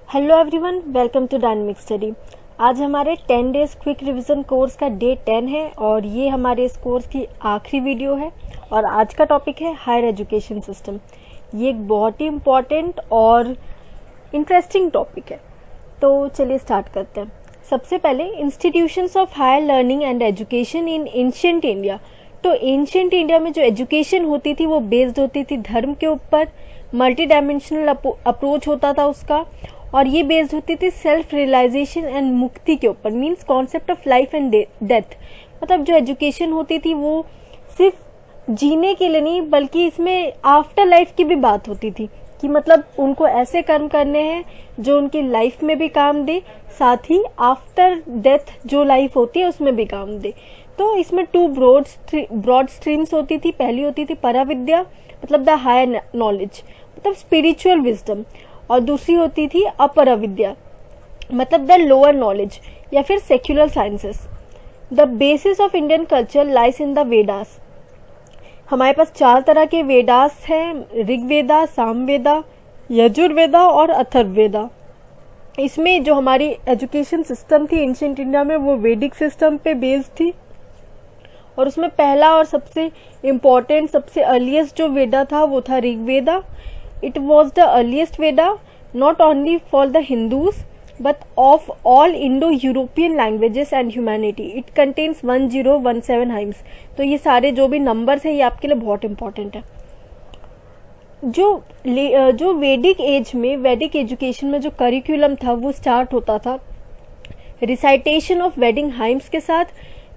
Hello everyone, welcome to dynamic study. आज हमारे 10 days quick revision course का day 10 है और ये हमारे इस कोर्स की आखिरी वीडियो है। और आज का टॉपिक है हायर एजुकेशन सिस्टम। ये एक बहुत ही इम्पॉर्टेंट और इंटरेस्टिंग टॉपिक है, तो चलिए स्टार्ट करते हैं। सबसे पहले institutions of higher learning and education in ancient India. तो एंशिएंट इंडिया में जो एजुकेशन होती थी वो बेस्ड होती थी धर्म के ऊपर, मल्टी डायमेंशनल अप्रोच होता था उसका, और ये बेस्ड होती थी सेल्फ रियलाइजेशन एंड मुक्ति के ऊपर, means concept of life and death. मतलब जो एजुकेशन होती थी वो सिर्फ जीने के लिए नहीं बल्कि इसमें आफ्टर लाइफ की भी बात होती थी कि मतलब उनको ऐसे कर्म करने हैं जो उनकी लाइफ में भी काम दे, साथ ही आफ्टर डेथ जो लाइफ होती है उसमें भी काम दे। तो इसमें टू ब्रॉड स्ट्रीम्स होती थी। पहली होती थी पराविद्या, मतलब द हायर नॉलेज, मतलब स्पिरिचुअल विजडम, और दूसरी होती थी अपराविद्या, मतलब द लोअर नॉलेज या फिर secular sciences. The basis of Indian culture lies in the Vedas. हमारे पास 4 तरह के वेदास हैं, ऋग्वेदा, सामवेदा, यजुर्वेदा और अथर्ववेदा। इसमें जो हमारी एजुकेशन सिस्टम थी एंशिएंट इंडिया में वो वैदिक सिस्टम पे बेस्ड थी, और उसमें पहला और सबसे इम्पोर्टेंट, सबसे अर्लीस्ट जो वेदा था वो था Rigveda. It was the earliest Veda, not only for the Hindus, but of all Indo-European languages and humanity. It contains 1017 hymns. तो ये सारे जो भी नंबर्स हैं ये आपके लिए बहुत इंपॉर्टेंट है। जो वैदिक एज में, वैदिक एजुकेशन में जो करिकुलम था वो स्टार्ट होता था रिसाइटेशन ऑफ वेडिंग हाइम्स के साथ।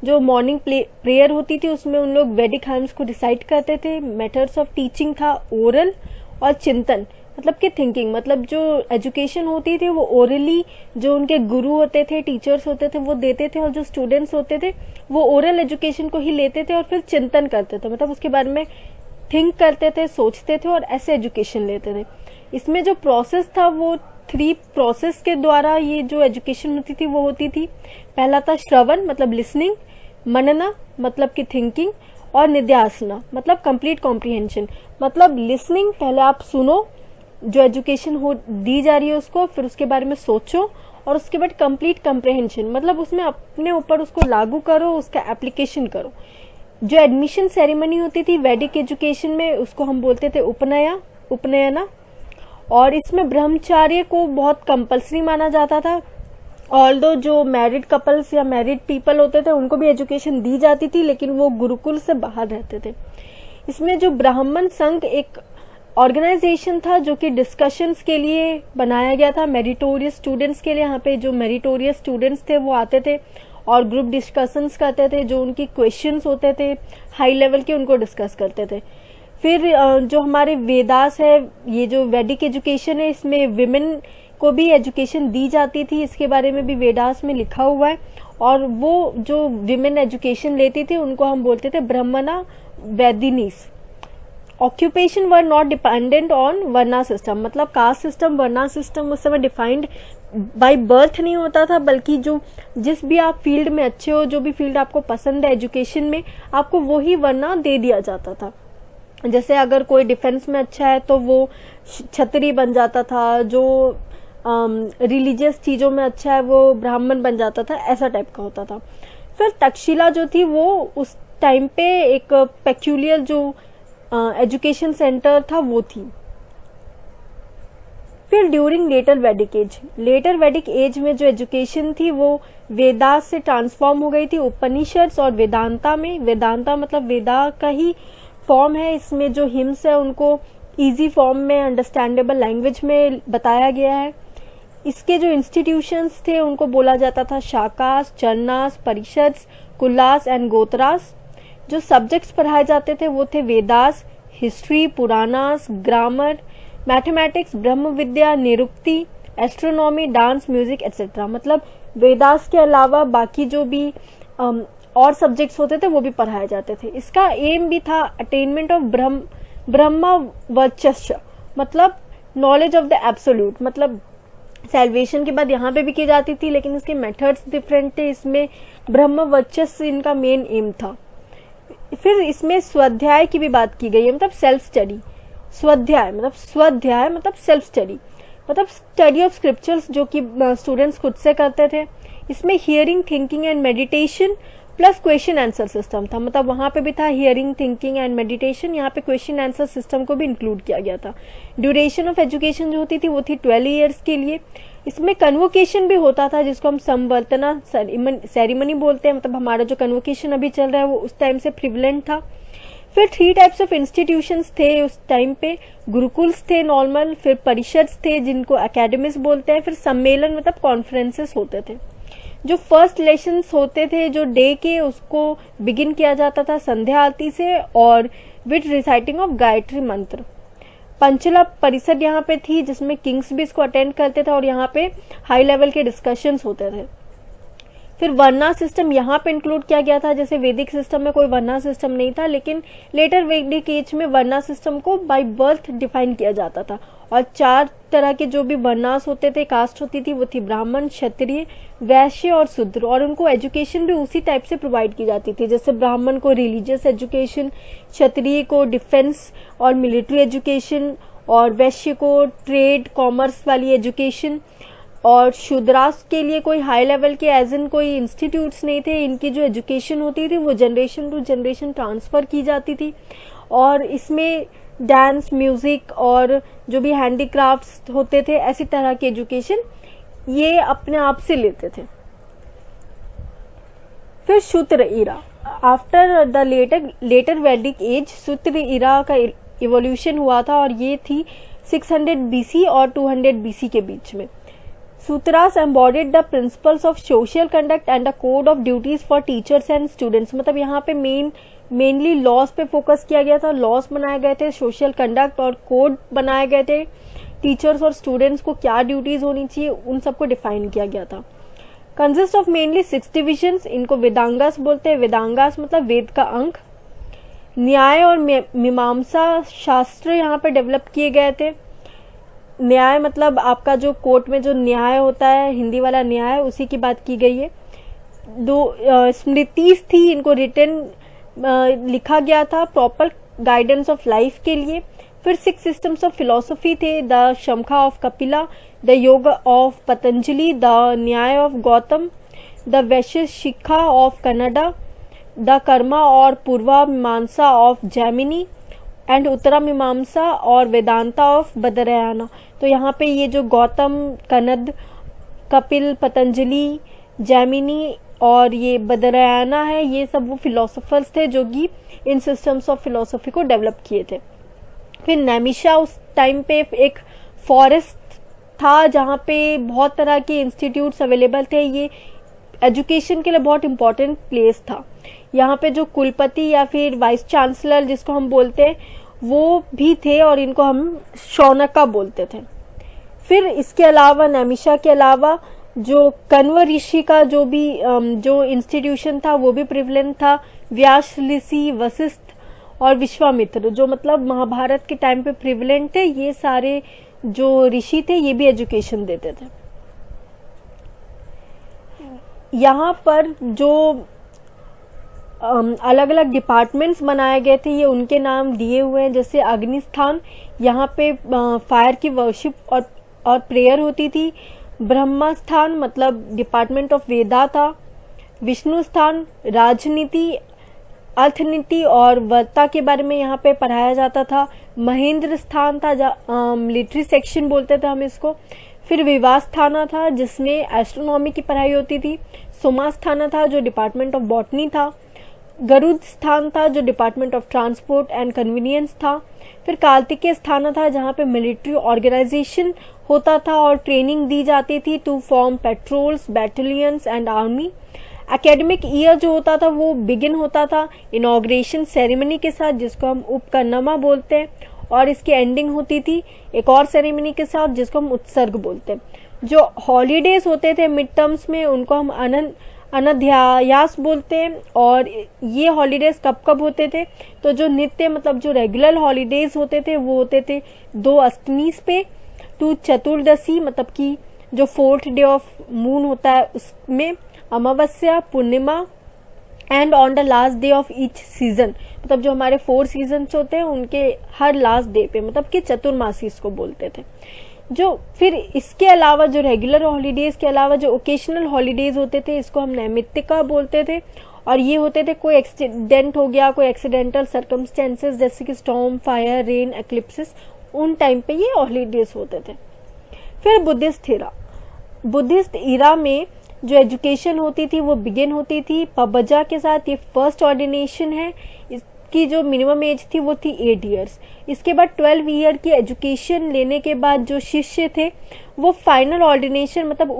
जो मॉर्निंग प्रेयर होती थी उसमें उन लोग वैदिक हाइम्स को रिसाइट करते थे। मेथड्स ऑफ टीचिंग था ओरल और चिंतन, मतलब कि थिंकिंग, मतलब जो एजुकेशन होती थी वो ओरली जो उनके गुरु होते थे, टीचर्स होते थे वो देते थे, और जो स्टूडेंट्स होते थे वो ओरल एजुकेशन को ही लेते थे और फिर चिंतन करते थे, मतलब उसके बारे में थिंक करते थे, सोचते थे और ऐसे एजुकेशन लेते थे। इसमें जो प्रोसेस था वो 3 प्रोसेस के द्वारा ये जो एजुकेशन होती थी वो होती थी। पहला था श्रवण, मतलब लिसनिंग, मनना, मतलब कि थिंकिंग, और निध्यासना, मतलब कंप्लीट कॉम्प्रिहेंशन। मतलब लिसनिंग, पहले आप सुनो जो एजुकेशन हो दी जा रही है उसको, फिर उसके बारे में सोचो, और उसके बाद कंप्लीट कॉम्प्रिहेंशन, मतलब उसमें अपने ऊपर उसको लागू करो, उसका एप्लीकेशन करो। जो एडमिशन सेरेमनी होती थी वैदिक एजुकेशन में उसको हम बोलते थे उपनयना, और इसमें ब्रह्मचार्य को बहुत कंपल्सरी माना जाता था। ऑल्दो जो मैरिड कपल्स या मैरिड पीपल होते थे उनको भी एजुकेशन दी जाती थी, लेकिन वो गुरुकुल से बाहर रहते थे। इसमें जो ब्राह्मण संघ एक ऑर्गेनाइजेशन था जो कि डिस्कशंस के लिए बनाया गया था, मेरिटोरियस स्टूडेंट्स के लिए। यहाँ पे जो मेरिटोरियस स्टूडेंट्स थे वो आते थे और ग्रुप डिस्कशंस करते थे, जो उनकी क्वेश्चंस होते थे हाई लेवल के उनको डिस्कस करते थे। फिर जो हमारे वेदास है, ये जो वैदिक एजुकेशन है, इसमें विमेन को भी एजुकेशन दी जाती थी, इसके बारे में भी वेदास में लिखा हुआ है। और वो जो विमेन एजुकेशन लेती थी उनको हम बोलते थे ब्राह्मणा वैदिनीस। Occupation were not dependent on varna system, मतलब कास्ट सिस्टम, वर्ना सिस्टम उस समय डिफाइंड बाय बर्थ नहीं होता था, बल्कि जो जिस भी आप फील्ड में अच्छे हो, जो भी फील्ड आपको पसंद है एजुकेशन में, आपको वही वर्ना दे दिया जाता था। जैसे अगर कोई डिफेंस में अच्छा है तो वो क्षत्रिय बन जाता था, जो रिलीजियस चीजों में अच्छा है वो ब्राह्मण बन जाता था, ऐसा टाइप का होता था। फिर तक्षशिला जो थी वो उस टाइम पे एक पेक्यूलियर जो एजुकेशन सेंटर था वो थी। फिर ड्यूरिंग लेटर वैदिक एज में जो एजुकेशन थी वो वेदास से ट्रांसफॉर्म हो गई थी उपनिषद्स और वेदांता में। वेदांता मतलब वेदा का ही फॉर्म है। इसमें जो हिम्स है उनको इजी फॉर्म में, अंडरस्टैंडेबल लैंग्वेज में बताया गया है। इसके जो इंस्टीट्यूशंस थे उनको बोला जाता था शाकास, चरनास, परिषद्स, कुलास एंड गोत्रास। जो सब्जेक्ट्स पढ़ाए जाते थे वो थे Vedas, history, Puranas, grammar, mathematics, ब्रह्म विद्या, निरुक्ति, एस्ट्रोनॉमी, डांस, म्यूजिक एक्सेट्रा। मतलब वेदास के अलावा बाकी जो भी और सब्जेक्ट्स होते थे वो भी पढ़ाए जाते थे। इसका एम भी था अटेनमेंट ऑफ ब्रह्म वर्चस्व, मतलब नॉलेज ऑफ द एब्सोल्यूट। मतलब सैल्वेशन के बाद यहाँ पे भी की जाती थी, लेकिन इसके मेथड्स डिफरेंट थे। इसमें ब्रह्म वर्चस्व इनका मेन एम था। फिर इसमें स्वाध्याय की भी बात की गई है, मतलब सेल्फ स्टडी। स्वाध्याय मतलब सेल्फ स्टडी। मतलब स्टडी ऑफ स्क्रिप्चर्स जो कि स्टूडेंट्स खुद से करते थे। इसमें hearing, thinking and meditation plus question answer system था। मतलब वहां पे भी था हियरिंग, थिंकिंग एंड मेडिटेशन, यहाँ पे क्वेश्चन आंसर सिस्टम को भी इंक्लूड किया गया था। ड्यूरेशन ऑफ एजुकेशन जो होती थी वो थी 12 ईयर्स के लिए। इसमें कन्वोकेशन भी होता था जिसको हम संवर्तना सेरेमनी बोलते हैं। मतलब हमारा जो कन्वोकेशन अभी चल रहा है वो उस टाइम से प्रिवलेंट था। फिर 3 टाइप्स ऑफ इंस्टीट्यूशंस थे उस टाइम पे। गुरुकुल्स थे नॉर्मल, फिर परिषद थे जिनको अकेडमीज बोलते हैं, फिर सम्मेलन मतलब कॉन्फ्रेंसेस होते थे। जो फर्स्ट लेसन्स होते थे जो डे के, उसको बिगिन किया जाता था संध्या आरती से और विद रिसाइटिंग ऑफ गायत्री मंत्र। पंचला परिषद यहाँ पे थी जिसमें किंग्स भी इसको अटेंड करते थे और यहाँ पे हाई लेवल के डिस्कशंस होते थे। फिर वर्ना सिस्टम यहाँ पे इंक्लूड किया गया था। जैसे वैदिक सिस्टम में कोई वर्ना सिस्टम नहीं था, लेकिन लेटर वैदिक एज में वर्ना सिस्टम को बाय बर्थ डिफाइन किया जाता था। और 4 तरह के जो भी वर्नास होते थे, कास्ट होती थी, वो थी ब्राह्मण, क्षत्रिय, वैश्य और शूद्र। और उनको एजुकेशन भी उसी टाइप से प्रोवाइड की जाती थी। जैसे ब्राह्मण को रिलीजियस एजुकेशन, क्षत्रिय को डिफेंस और मिलिट्री एजुकेशन, और वैश्य को ट्रेड कॉमर्स वाली एजुकेशन। और शूद्रास के लिए कोई हाई लेवल के एज इन कोई इंस्टीट्यूट्स नहीं थे। इनकी जो एजुकेशन होती थी वो जनरेशन टू जनरेशन ट्रांसफर की जाती थी। और इसमें डांस, म्यूजिक और जो भी हैंडीक्राफ्ट्स होते थे, ऐसी तरह की एजुकेशन ये अपने आप से लेते थे। फिर शूद्र इरा, आफ्टर द लेटर वैदिक एज शूद्र इरा का इवोल्यूशन हुआ था और ये थी 600 BC और 200 BC के बीच में। Sutras embodied the principles of social conduct and a code of duties for teachers and students। मतलब यहाँ पे मेनली लॉस पे फोकस किया गया था। लॉस बनाए गए थे, सोशल कंडक्ट और कोड बनाए गए थे। टीचर्स और स्टूडेंट्स को क्या ड्यूटीज होनी चाहिए उन सबको डिफाइन किया गया था। कंसिस्ट ऑफ मेनली 6 डिविजन्स, इनको वेदांगास बोलते हैं। वेदांगास मतलब वेद का अंग। न्याय और मीमांसा शास्त्र यहाँ पे डेवलप किए गए थे। न्याय मतलब आपका जो कोर्ट में जो न्याय होता है, हिंदी वाला न्याय, उसी की बात की गई है। 2 स्मृतिस थी, इनको रिटन लिखा गया था प्रॉपर गाइडेंस ऑफ लाइफ के लिए। फिर 6 सिस्टम्स ऑफ फिलोसफी थे, द शंखा ऑफ कपिला, द योग ऑफ पतंजलि, द न्याय ऑफ गौतम, द वैश्य शिक्षा ऑफ कनाडा, द कर्मा और पूर्वा मीमांसा ऑफ जैमिनी एंड उत्तरा मीमांसा और वेदांता ऑफ बदरयाना। तो यहाँ पे ये जो गौतम, कनद, कपिल, पतंजलि, जैमिनी और ये बदरयाना है, ये सब वो फिलोसोफर्स थे जो कि इन सिस्टम्स ऑफ फिलोसफी को डेवलप किए थे। फिर नैमिषा उस टाइम पे एक फॉरेस्ट था जहाँ पे बहुत तरह के इंस्टीट्यूट्स अवेलेबल थे। ये एजुकेशन के लिए बहुत इंपॉर्टेंट प्लेस था। यहाँ पे जो कुलपति या फिर वाइस चांसलर जिसको हम बोलते हैं वो भी थे और इनको हम शौनका बोलते थे। फिर इसके अलावा नैमिषा के अलावा जो कण्व ऋषि का जो भी जो इंस्टीट्यूशन था वो भी प्रिवलेंट था। व्यास ऋषि, वशिष्ठ और विश्वामित्र जो मतलब महाभारत के टाइम पे प्रिवलेंट थे, ये सारे जो ऋषि थे ये भी एजुकेशन देते थे। यहाँ पर जो अलग अलग डिपार्टमेंट्स बनाए गए थे ये उनके नाम दिए हुए हैं। जैसे अग्निस्थान, यहाँ पे फायर की वर्शिप और प्रेयर होती थी। ब्रह्मस्थान मतलब डिपार्टमेंट ऑफ वेदा था। विष्णु स्थान राजनीति, अर्थनीति और वर्ता के बारे में यहाँ पे पढ़ाया जाता था। महेंद्र स्थान था, मिलिट्री सेक्शन बोलते थे हम इसको। फिर विवाह स्थाना था जिसमें एस्ट्रोनॉमी की पढ़ाई होती थी। सोमा स्थाना था जो डिपार्टमेंट ऑफ बॉटनी था। गरुड़ स्थान था जो department of transport and convenience था। फिर कार्तिकेय स्थान था जहाँ पे मिलिट्री ऑर्गेनाइजेशन होता था और ट्रेनिंग दी जाती थी to form patrols, battalions and army. Academic year जो होता था वो बिगिन होता था इनॉग्रेशन सेरेमनी के साथ जिसको हम उपकर्णमा बोलते हैं, और इसकी एंडिंग होती थी एक और सेरेमनी के साथ जिसको हम उत्सर्ग बोलते हैं। जो हॉलीडेज होते थे मिड टर्म्स में उनको हम अनध्यायास बोलते हैं। और ये हॉलीडेज कब कब होते थे, तो जो नित्य मतलब जो रेगुलर हॉलीडेज होते थे वो होते थे 2 अष्टमीज पे, 2 चतुर्दशी मतलब कि जो 4th डे ऑफ मून होता है उसमें, Amavasya, Purnima and on the last day of each season, मतलब जो हमारे 4 सीजन्स होते हैं उनके हर लास्ट डे पे, मतलब कि चतुर्मासी इसको बोलते थे। जो फिर इसके अलावा जो रेगुलर हॉलीडेज के अलावा जो ओकेशनल हॉलीडेज होते थे इसको हम नैमित्तिका बोलते थे, और ये होते थे कोई एक्सीडेंट हो गया, कोई एक्सीडेंटल सर्कमस्टेंसेस जैसे कि स्टॉर्म, फायर, रेन, एक्लिप्सिस, उन टाइम पे ये हॉलीडेज होते थे। फिर बुद्धिस्ट इरा में जो एजुकेशन होती थी वो बिगिन होती थी पबजा के साथ। ये फर्स्ट ऑर्डिनेशन है, इसकी जो मिनिमम एज थी वो थी 8 ईयर्स। इसके बाद 12 ईयर की एजुकेशन लेने के बाद जो शिष्य थे वो फाइनल ऑर्डिनेशन मतलब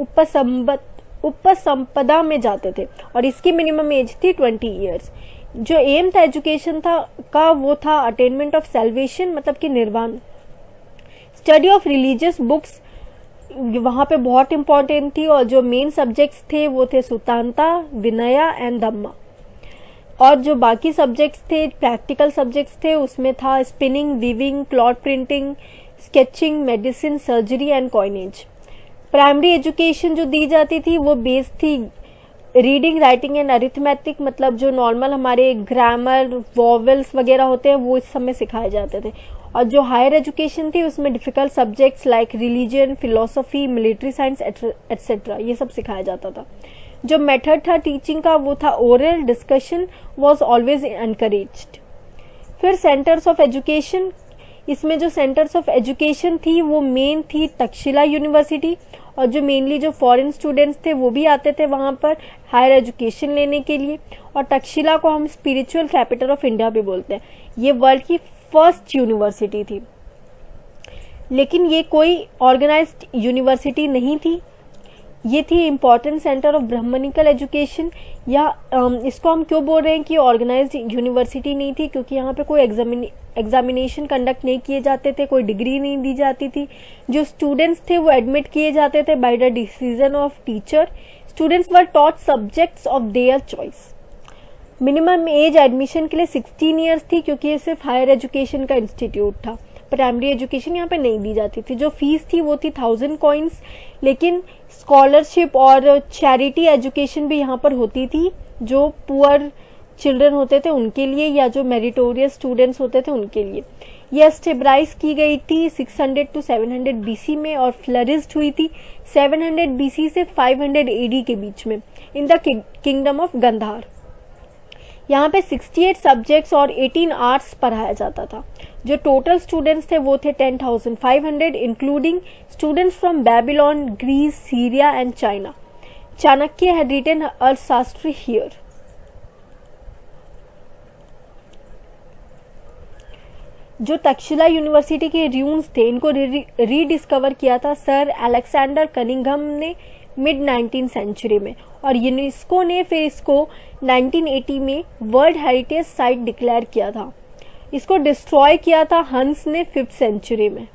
उपसंपदा में जाते थे, और इसकी मिनिमम एज थी 20 ईयर्स। जो एम था एजुकेशन का वो था अटेनमेंट ऑफ सैल्वेशन, मतलब कि निर्वाण। स्टडी ऑफ रिलीजियस बुक्स वहां पे बहुत इंपॉर्टेंट थी, और जो मेन सब्जेक्ट्स थे वो थे सुतांता, विनया एंड धम्मा। और जो बाकी सब्जेक्ट्स थे, प्रैक्टिकल सब्जेक्ट्स थे, उसमें था spinning, weaving, cloth printing, sketching, medicine, surgery and coinage. Primary education जो दी जाती थी वो बेस्ड थी रीडिंग, राइटिंग एंड अरिथमेटिक, मतलब जो नॉर्मल हमारे ग्रामर, वॉवेल्स वगैरह होते हैं वो इस समय सिखाए जाते थे। और जो हायर एजुकेशन थी उसमें difficult subjects like religion, philosophy, military science etcetera ये सब सिखाया जाता था। जो मेथड था टीचिंग का वो था oral, discussion was always encouraged. फिर सेंटर्स ऑफ एजुकेशन, इसमें जो सेंटर्स ऑफ एजुकेशन थी वो मेन थी तक्षशिला यूनिवर्सिटी, और जो मेनली जो फॉरेन स्टूडेंट्स थे वो भी आते थे वहां पर हायर एजुकेशन लेने के लिए। और तक्षशिला को हम स्पिरिचुअल कैपिटल ऑफ इंडिया भी बोलते हैं। ये वर्ल्ड की फर्स्ट यूनिवर्सिटी थी, लेकिन ये कोई ऑर्गेनाइज्ड यूनिवर्सिटी नहीं थी, ये थी important centre of Brahmanical education. या इसको हम क्यों बोल रहे हैं कि ऑर्गेनाइज्ड यूनिवर्सिटी नहीं थी, क्योंकि यहाँ पे कोई एग्जामिनेशन कंडक्ट नहीं किए जाते थे, कोई डिग्री नहीं दी जाती थी। जो स्टूडेंट्स थे वो एडमिट किए जाते थे by the decision of teacher. Students were taught subjects of their choice. Minimum age admission के लिए 16 ईयर्स थी, क्योंकि ये सिर्फ हायर एजुकेशन का इंस्टीट्यूट था। प्राइमरी एजुकेशन यहाँ पे नहीं दी जाती थी। जो फीस थी वो थी 1000 कॉइन्स, लेकिन स्कॉलरशिप और चैरिटी एजुकेशन भी यहाँ पर होती थी, जो पुअर चिल्ड्रन होते थे उनके लिए या जो मेरिटोरियस स्टूडेंट्स होते थे उनके लिए। यह स्टेबलाइज की गई थी 600 to 700 BC में, और फ्लरिश्ड हुई थी 700 BC से 500 AD के बीच में in the kingdom of Gandhara. यहाँ पे 68 सब्जेक्ट्स और 18 आर्ट्स पढ़ाया जाता था। जो टोटल स्टूडेंट्स थे वो थे 10,500 including students from Babylon, Greece, Syria and China. Chanakya had written Arthashastra here. जो तक्षशिला यूनिवर्सिटी के र्यून्स थे इनको रीडिस्कवर किया था सर अलेक्जेंडर कनिंघम ने मिड 19th सेंचुरी में, और यूनेस्को ने फिर इसको 1980 में वर्ल्ड हेरिटेज साइट डिक्लेयर किया था। इसको डिस्ट्रॉय किया था हंस ने 5th सेंचुरी में।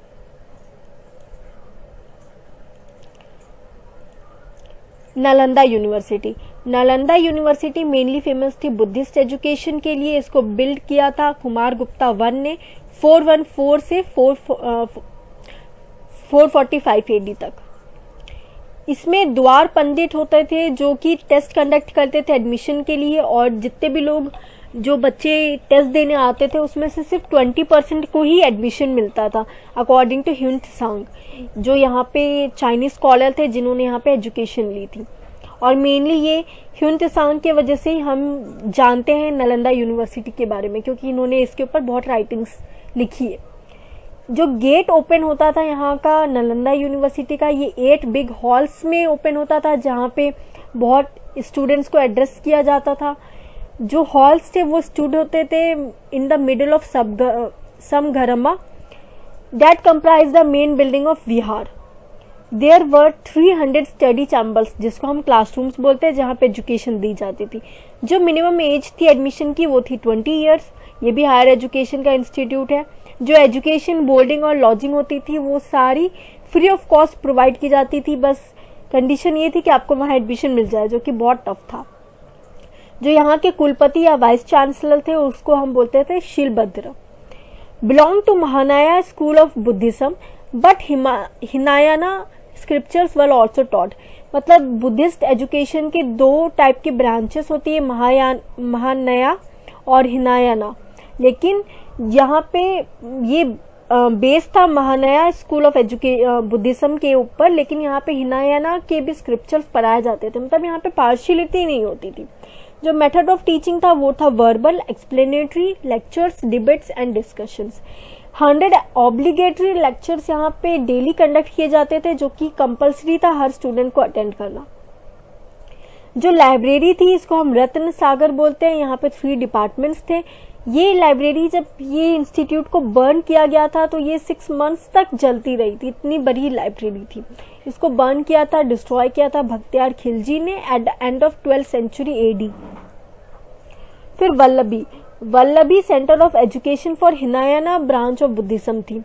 नालंदा यूनिवर्सिटी मेनली फेमस थी बुद्धिस्ट एजुकेशन के लिए। इसको बिल्ड किया था कुमार गुप्ता 1 ने 414 से 445 AD तक। इसमें द्वार पंडित होते थे जो कि टेस्ट कंडक्ट करते थे एडमिशन के लिए, और जितने भी लोग जो बच्चे टेस्ट देने आते थे उसमें से सिर्फ 20% को ही एडमिशन मिलता था अकॉर्डिंग टू ह्यून त्सांग, जो यहाँ पे चाइनीज स्कॉलर थे जिन्होंने यहाँ पे एजुकेशन ली थी। और मेनली ये ह्यून त्सांग के वजह से ही हम जानते हैं नालंदा यूनिवर्सिटी के बारे में, क्योंकि इन्होंने इसके ऊपर बहुत राइटिंग्स लिखी है। जो गेट ओपन होता था यहाँ का नालंदा यूनिवर्सिटी का, ये 8 बिग हॉल्स में ओपन होता था जहाँ पे बहुत स्टूडेंट्स को एड्रेस किया जाता था। जो हॉल्स थे वो स्टूड होते थे in the middle of sangharama that comprise the main building of vihara. There were 300 study chambers, जिसको हम क्लासरूम्स बोलते हैं, जहाँ पे एजुकेशन दी जाती थी। जो मिनिमम एज थी एडमिशन की वो थी 20 ईयर्स। ये भी हायर एजुकेशन का इंस्टीट्यूट है। जो एजुकेशन, बोर्डिंग और लॉजिंग होती थी वो सारी फ्री ऑफ कॉस्ट प्रोवाइड की जाती थी। बस कंडीशन ये थी कि आपको वहाँ एडमिशन मिल जाए, जो कि बहुत टफ था। जो यहाँ के कुलपति या वाइस चांसलर थे उसको हम बोलते थे Shilabhadra. Belong to Mahayana school of Buddhism but Hinayana scriptures were also taught. मतलब बुद्धिस्ट एजुकेशन के दो टाइप की ब्रांचेस होती है, महायाना और हिनायाना। लेकिन यहाँ पे ये बेस था महायाना स्कूल ऑफ बुद्धिज्म के ऊपर, लेकिन यहाँ पे हिनायाना के भी स्क्रिप्चर्स पढ़ाए जाते थे, मतलब यहाँ पे पार्शियलिटी नहीं होती थी। जो मेथड ऑफ टीचिंग था वो था verbal, explanatory, lectures, debates and discussions. 100 obligatory lectures यहाँ पे डेली कंडक्ट किए जाते थे, जो कि कंपलसरी था हर स्टूडेंट को अटेंड करना। जो लाइब्रेरी थी इसको हम रत्न सागर बोलते हैं। यहाँ पे 3 डिपार्टमेंट्स थे। ये लाइब्रेरी जब ये इंस्टीट्यूट को बर्न किया गया था तो ये 6 मंथ्स तक जलती रही थी, इतनी बड़ी लाइब्रेरी थी। इसको बर्न किया था, डिस्ट्रॉय किया था भक्तियार खिलजी ने at the end of 12th century AD। फिर Vallabhi centre of education for Hinayana branch of Buddhism थी।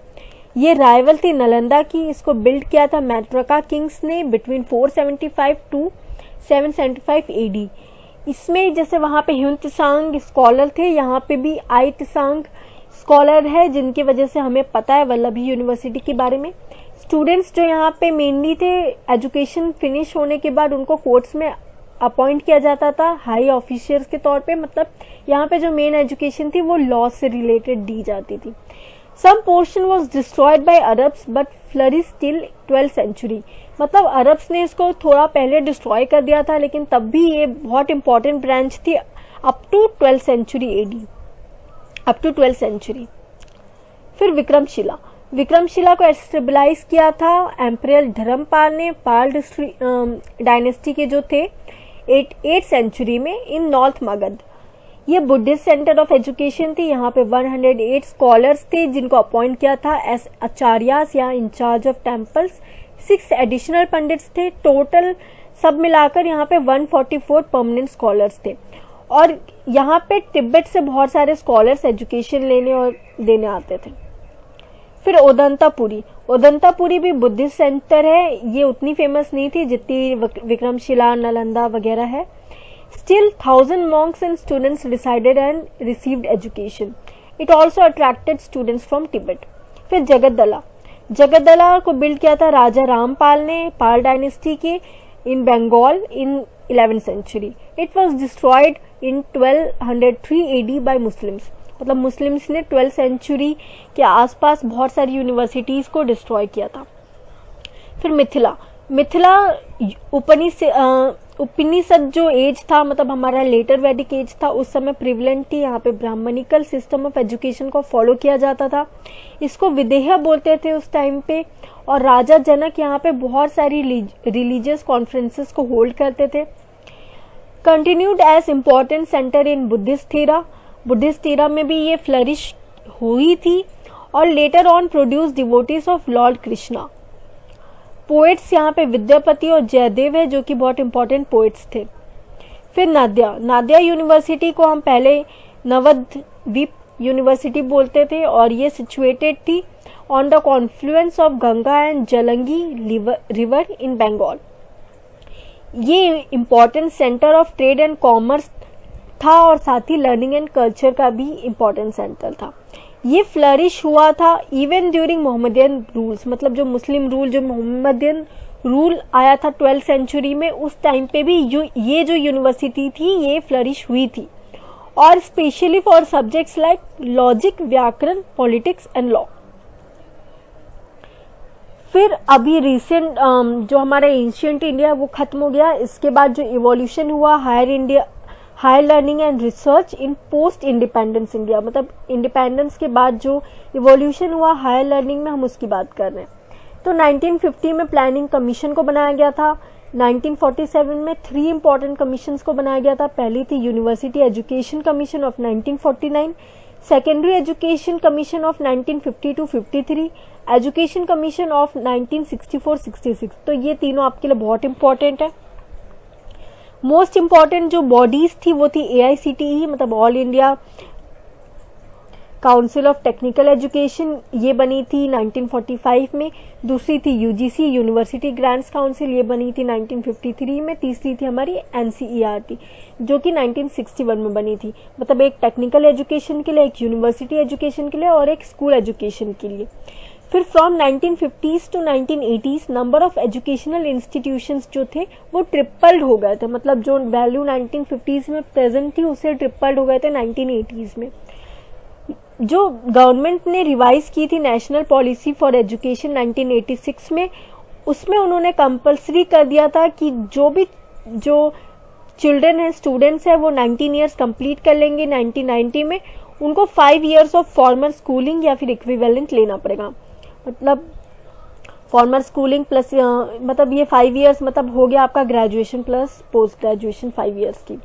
ये राइवल थी नालंदा की। इसको बिल्ड किया था मैट्रका किंग्स ने बिटवीन 475 टू 775 AD। इसमें जैसे वहाँ पे ह्युन त्सांग स्कॉलर थे, यहाँ पे भी आई त्सांग स्कॉलर है, जिनकी वजह से हमें पता है वल्लभी यूनिवर्सिटी के बारे में। स्टूडेंट्स जो यहाँ पे मेनली थे, एजुकेशन फिनिश होने के बाद उनको कोर्ट्स में अपॉइंट किया जाता था हाई ऑफिसर्स के तौर पे। मतलब यहाँ पे जो मेन एजुकेशन थी वो लॉ से रिलेटेड दी जाती थी। Some portion was destroyed by Arabs but flourish till 12th century. मतलब अरब्स ने इसको थोड़ा पहले डिस्ट्रॉय कर दिया था, लेकिन तब भी ये बहुत इंपॉर्टेंट ब्रांच थी up to 12th century AD, up to 12th century. फिर विक्रमशिला को एस्टेब्लाइज किया था एम्परर धर्मपाल ने, पाल डायनेस्टी के जो थे 8th सेंचुरी में इन नॉर्थ मगध। ये बुद्धिस्ट सेंटर ऑफ एजुकेशन थी। यहाँ पे 108 स्कॉलर्स थे जिनको अपॉइंट किया था एस आचार्यास या incharge of temples. 6 additional pandits थे। टोटल सब मिलाकर यहाँ पे 144 परमानेंट स्कॉलर्स थे। और यहाँ पे तिब्बत से बहुत सारे स्कॉलर्स एजुकेशन लेने और देने आते थे। फिर ओदंतापुरी भी बुद्धिस्ट सेंटर है। ये उतनी फेमस नहीं थी जितनी विक्रमशिला, नालंदा वगैरह है। Still, 1000 monks and students resided and received education. It also attracted students from Tibet. फिर जगतदला को बिल्ड किया था राजा रामपाल ने, पाल डायनेस्टी के, in Bengal in 11th century. It was destroyed in 1203 AD by Muslims. मतलब मुस्लिम्स ने 12th सेंचुरी के आसपास बहुत सारी यूनिवर्सिटीज को डिस्ट्रॉय किया था। फिर मिथिला उपनिषद जो एज था, मतलब हमारा लेटर वैदिक एज था, उस समय प्रिवलेंट थी। यहाँ पे ब्राह्मणिकल सिस्टम ऑफ एजुकेशन को फॉलो किया जाता था। इसको विदेह बोलते थे उस टाइम पे। और राजा जनक यहाँ पे बहुत सारी रिलीजियस कॉन्फ्रेंसेस को होल्ड करते थे। Continued as important centre in Buddhist era में भी ये फ्लरिश हुई थी। और later on produce devotees of Lord Krishna. Poets यहाँ पे विद्यापति और जयदेव है, जो कि बहुत इंपॉर्टेंट पोएट्स थे। फिर नादिया यूनिवर्सिटी को हम पहले नवद्वीप यूनिवर्सिटी बोलते थे, और ये सिचुएटेड थी on the confluence of Ganga and Jalangi river in Bengal. ये important centre of trade and commerce था, और साथ ही लर्निंग एंड कल्चर का भी इंपॉर्टेंट सेंटर था। ये फ्लरिश हुआ था इवन ड्यूरिंग मोहम्मदियन रूल्स। मतलब जो मुस्लिम रूल, जो मोहम्मदियन रूल आया था 12th सेंचुरी में, उस टाइम पे भी ये जो यूनिवर्सिटी थी ये फ्लरिश हुई थी। और specially for subjects like logic, व्याकरण, पॉलिटिक्स एंड लॉ। फिर अभी रिसेंट जो हमारा एंशिएंट इंडिया वो खत्म हो गया। इसके बाद जो इवोल्यूशन हुआ higher learning and research in post independence India, मतलब इंडिपेंडेंस के बाद जो इवोल्यूशन हुआ हायर लर्निंग में, हम उसकी बात कर रहे हैं। तो 1950 में प्लानिंग कमीशन को बनाया गया था। 1947 में 3 इंपॉर्टेंट कमीशंस को बनाया गया था। पहली थी university education commission of 1949, secondary education commission of 1950-53, education commission of 1964-66। तो ये तीनों आपके लिए बहुत इंपॉर्टेंट है। मोस्ट इंपॉर्टेंट जो बॉडीज थी वो थी AICTE, मतलब all India council of technical education. ये बनी थी 1945 में। दूसरी थी UGC, यूनिवर्सिटी ग्रांट्स काउंसिल, ये बनी थी 1953 में। तीसरी थी हमारी NCERT, जो कि 1961 में बनी थी। मतलब एक टेक्निकल एजुकेशन के लिए, एक यूनिवर्सिटी एजुकेशन के लिए और एक स्कूल एजुकेशन के लिए। फिर from 1950s to 1980s number of educational institutions जो थे वो ट्रिपल्ड हो गए थे, मतलब जो वैल्यू 1950s में प्रेजेंट थी उससे ट्रिपल्ड हो गए थे 1980s में। जो गवर्नमेंट ने रिवाइज की थी नेशनल पॉलिसी फॉर एजुकेशन 1986 में, उसमें उन्होंने कंपल्सरी कर दिया था कि जो चिल्ड्रन है, स्टूडेंट्स है, वो 19 ईयर्स कंप्लीट कर लेंगे 1990 में, उनको 5 ईयर्स ऑफ फॉर्मल स्कूलिंग या फिर इक्विवेलेंट लेना पड़ेगा। मतलब फॉर्मल स्कूलिंग प्लस मतलब ये 5 ईयर्स मतलब हो गया आपका graduation plus post graduation 5 years की।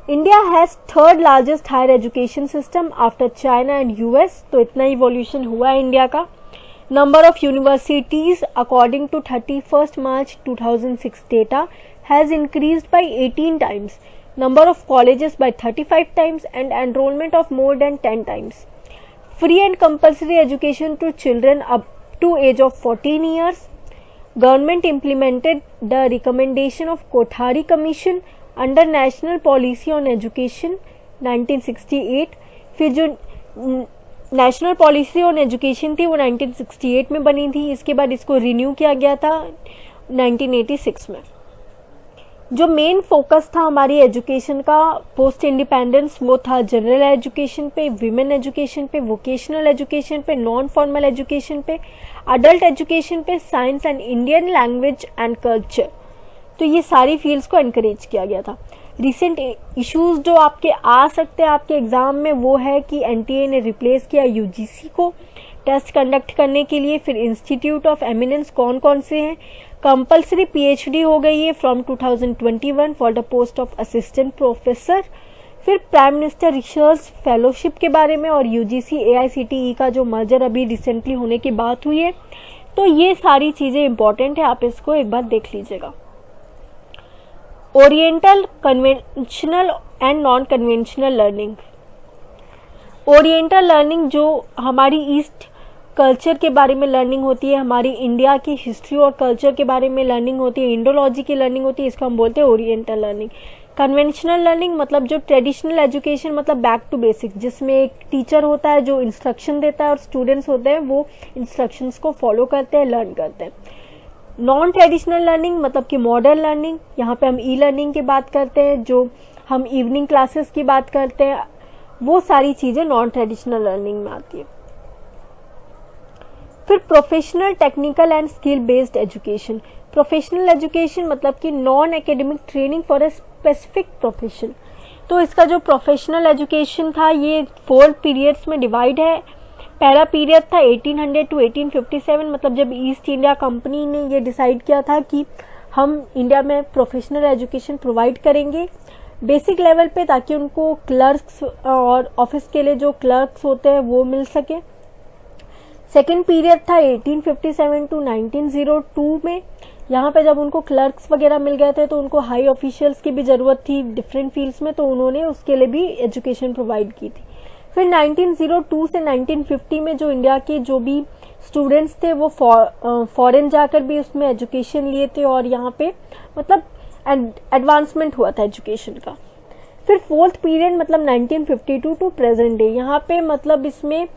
India has third largest higher education system after China and US, तो इतना इवोल्यूशन हुआ है इंडिया का। Number of universities according to 31 March 2006 data has increased by 18 times, number of colleges by 35 times and enrollment of more than 10 times. Free and compulsory education to children up to age of 14 years. Government implemented the recommendation of Kothari Commission under National Policy on Education 1968. फिर जो national policy on education थी वो 1968 में बनी थी, इसके बाद इसको रिन्यू किया गया था 1986 में। जो मेन फोकस था हमारी एजुकेशन का पोस्ट इंडिपेंडेंस वो था जनरल एजुकेशन पे, विमेन एजुकेशन पे, वोकेशनल एजुकेशन पे, नॉन फॉर्मल एजुकेशन पे, अडल्ट एजुकेशन पे, science and Indian language and culture. तो ये सारी फील्ड्स को एनकरेज किया गया था। रिसेंट इश्यूज जो आपके आ सकते हैं आपके एग्जाम में वो है कि एनटीए ने रिप्लेस किया यूजीसी को टेस्ट कंडक्ट करने के लिए। फिर इंस्टीट्यूट ऑफ एमिनेंस कौन कौन से हैं, कंपल्सरी पीएचडी हो गई है from 2021 for the post of assistant professor. फिर प्राइम मिनिस्टर रिसर्च फेलोशिप के बारे में और यूजीसी एआईसीटीई का जो मर्जर अभी रिसेंटली होने की बात हुई है। तो ये सारी चीजें इंपॉर्टेंट है, आप इसको एक बार देख लीजिएगा। Oriental, conventional and non conventional learning. Oriental learning जो हमारी ईस्ट कल्चर के बारे में लर्निंग होती है, हमारी इंडिया की हिस्ट्री और कल्चर के बारे में लर्निंग होती है, इंडोलॉजी की लर्निंग होती है, इसको हम बोलते हैं ओरिएंटल लर्निंग। कन्वेंशनल लर्निंग मतलब जो ट्रेडिशनल एजुकेशन मतलब बैक टू बेसिक, जिसमें एक टीचर होता है जो इंस्ट्रक्शन देता है और स्टूडेंट्स होते हैं वो इंस्ट्रक्शंस को फॉलो करते हैं, लर्न करते हैं। नॉन ट्रेडिशनल लर्निंग मतलब कि मॉडर्न लर्निंग, यहाँ पे हम ई लर्निंग की बात करते हैं, जो हम इवनिंग क्लासेस की बात करते हैं, वो सारी चीजें नॉन ट्रेडिशनल लर्निंग में आती है। फिर professional, technical and skill based education. Professional education मतलब कि non academic training for a specific profession. तो इसका जो प्रोफेशनल एजुकेशन था ये 4 पीरियड्स में डिवाइड है। पहला पीरियड था 1800 टू 1857, मतलब जब ईस्ट इंडिया कंपनी ने ये डिसाइड किया था कि हम इंडिया में प्रोफेशनल एजुकेशन प्रोवाइड करेंगे बेसिक लेवल पे, ताकि उनको क्लर्क्स और ऑफिस के लिए जो क्लर्क्स होते हैं वो मिल सके। सेकेंड पीरियड था 1857 टू 1902 में। यहाँ पे जब उनको क्लर्क्स वगैरह मिल गए थे तो उनको हाई ऑफिशियल्स की भी जरूरत थी डिफरेंट फील्ड्स में, तो उन्होंने उसके लिए भी एजुकेशन प्रोवाइड की थी। फिर 1902 से 1950 में जो इंडिया के जो भी स्टूडेंट्स थे वो फॉरेन जाकर भी उसमें एजुकेशन लिए थे और यहाँ पे मतलब एडवांसमेंट हुआ था एजुकेशन का। फिर फोर्थ पीरियड मतलब 1952 टू प्रेजेंट डे, यहाँ पे मतलब इसमें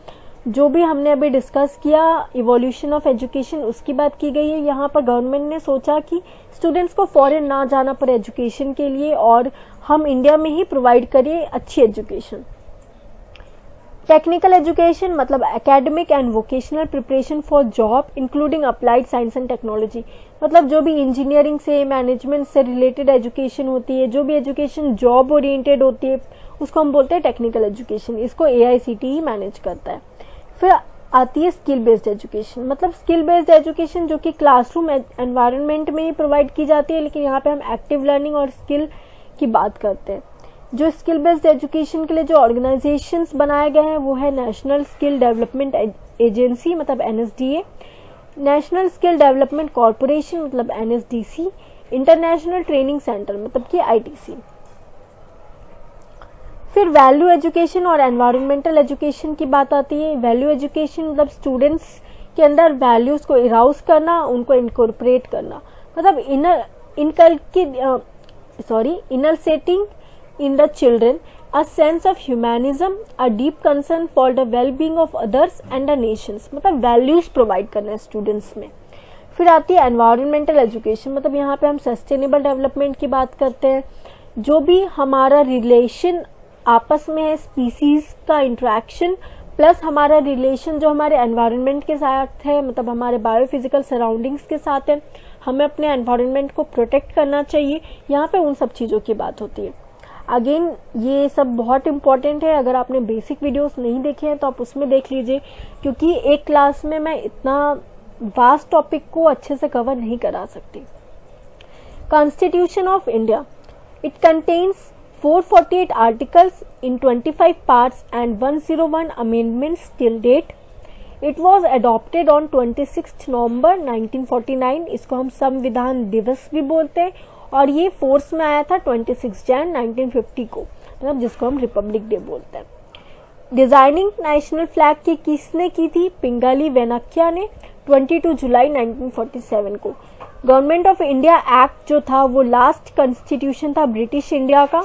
जो भी हमने अभी डिस्कस किया इवोल्यूशन ऑफ एजुकेशन उसकी बात की गई है। यहाँ पर गवर्नमेंट ने सोचा कि स्टूडेंट्स को फॉरेन ना जाना पड़े एजुकेशन के लिए और हम इंडिया में ही प्रोवाइड करें अच्छी एजुकेशन। टेक्निकल एजुकेशन मतलब academic and vocational preparation for job including applied science and technology, मतलब जो भी इंजीनियरिंग से मैनेजमेंट से रिलेटेड एजुकेशन होती है, जो भी एजुकेशन जॉब ओरिएंटेड होती है उसको हम बोलते हैं टेक्निकल एजुकेशन। इसको एआईसीटीई मैनेज करता है। फिर आती है स्किल बेस्ड एजुकेशन, मतलब स्किल बेस्ड एजुकेशन जो कि क्लासरूम एनवायरनमेंट में ही प्रोवाइड की जाती है, लेकिन यहाँ पे हम एक्टिव लर्निंग और स्किल की बात करते हैं। जो स्किल बेस्ड एजुकेशन के लिए जो ऑर्गेनाइजेशंस बनाए गए हैं वो है नेशनल स्किल डेवलपमेंट एजेंसी मतलब एनएसडीए, नेशनल स्किल डेवलपमेंट कॉर्पोरेशन मतलब एनएसडीसी, इंटरनेशनल ट्रेनिंग सेंटर मतलब कि आईटीसी। फिर वैल्यू एजुकेशन और एनवायरमेंटल एजुकेशन की बात आती है। वैल्यू एजुकेशन मतलब स्टूडेंट्स के अंदर वैल्यूज को इराउज करना, उनको इनकॉर्पोरेट करना, मतलब inner setting in the children a sense of humanism, a deep concern for the well being of others and the Nations, मतलब वैल्यूज प्रोवाइड करना है स्टूडेंट्स में। फिर आती है एनवायरमेंटल एजुकेशन, मतलब यहाँ पे हम सस्टेनेबल डेवलपमेंट की बात करते हैं। जो भी हमारा रिलेशन आपस में है, स्पीसीज का इंटरेक्शन प्लस हमारा रिलेशन जो हमारे एनवायरनमेंट के साथ है, मतलब हमारे बायोफिजिकल सराउंडिंग्स के साथ है, हमें अपने एनवायरनमेंट को प्रोटेक्ट करना चाहिए। यहाँ पे उन सब चीज़ों की बात होती है। अगेन ये सब बहुत इंपॉर्टेंट है, अगर आपने बेसिक वीडियोस नहीं देखे हैं तो आप उसमें देख लीजिए, क्योंकि एक क्लास में मैं इतना वास्ट टॉपिक को अच्छे से कवर नहीं करा सकती। Constitution of India, it contains 448 articles in 25 parts and 101 amendments till date. It was adopted on 26 November 1949, इसको हम संविधान दिवस भी बोलते हैं, और ये फोर्स में आया था 26 जैन 1950 को, मतलब जिसको हम रिपब्लिक डे बोलते हैं। डिजाइनिंग नेशनल फ्लैग की किसने की थी? पिंगाली वेनाक्या ने 22 जुलाई 1947 को। गवर्नमेंट ऑफ इंडिया एक्ट जो था वो लास्ट कॉन्स्टिट्यूशन था ब्रिटिश इंडिया का।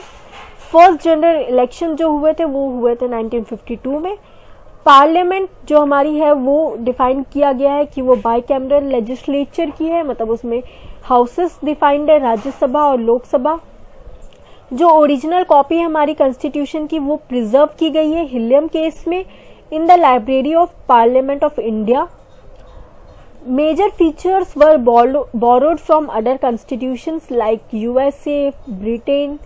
फर्स्ट जनरल इलेक्शन जो हुए थे वो हुए थे 1952 में। पार्लियामेंट जो हमारी है वो डिफाइन किया गया है कि वो बाइकैमरल लेजिस्लेचर की है, मतलब उसमें हाउसेस डिफाइंड है, राज्यसभा और लोकसभा। जो ओरिजिनल कॉपी है हमारी कॉन्स्टिट्यूशन की वो प्रिजर्व की गई है हिलियम केस में in the library of Parliament of India. Major features were borrowed from other constitutions like USA, Britain,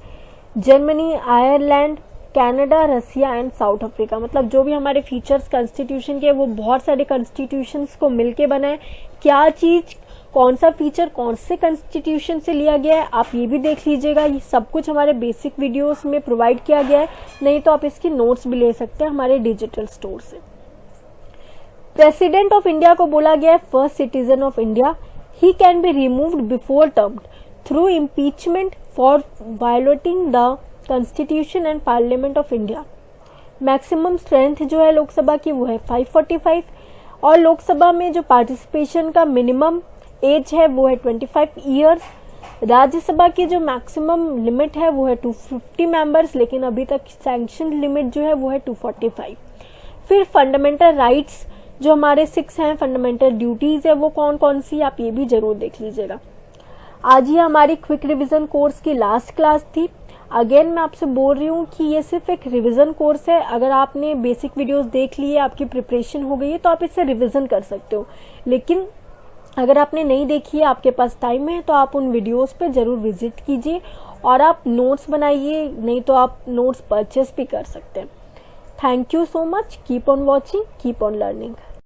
Germany, Ireland, Canada, Russia and South Africa. मतलब जो भी हमारे फीचर्स कॉन्स्टिट्यूशन के वो बहुत सारे कॉन्स्टिट्यूशंस को मिलके बना है। क्या चीज, कौन सा फीचर कौन से कॉन्स्टिट्यूशन से लिया गया है आप ये भी देख लीजिएगा। ये सब कुछ हमारे बेसिक वीडियोस में प्रोवाइड किया गया है, नहीं तो आप इसकी नोट्स भी ले सकते हैं हमारे डिजिटल स्टोर से। प्रेसिडेंट ऑफ इंडिया को बोला गया है first citizen of India. He can be removed before term through impeachment for violating the constitution and parliament of India. Maximum strength जो है लोकसभा की वो है 545, और लोकसभा में जो पार्टिसिपेशन का मिनिमम एज है वो है 25 ईयर्स। राज्यसभा की जो मैक्सिमम लिमिट है वो है 250 मेंबर्स, लेकिन अभी तक सैंक्शन लिमिट जो है वो है 245। फिर फंडामेंटल राइट्स जो हमारे 6 हैं, फंडामेंटल ड्यूटीज है वो कौन कौन सी, आप ये भी जरूर देख लीजिएगा। आज ये हमारी क्विक रिवीजन कोर्स की लास्ट क्लास थी। अगेन मैं आपसे बोल रही हूँ कि ये सिर्फ एक रिवीजन कोर्स है। अगर आपने बेसिक वीडियोस देख लिए, आपकी प्रिपरेशन हो गई है तो आप इससे रिवीजन कर सकते हो, लेकिन अगर आपने नहीं देखी है, आपके पास टाइम है, तो आप उन वीडियोस पे जरूर विजिट कीजिए और आप नोट्स बनाइए, नहीं तो आप नोट्स परचेस भी कर सकते हैं। Thank you so much. Keep on watching, keep on learning.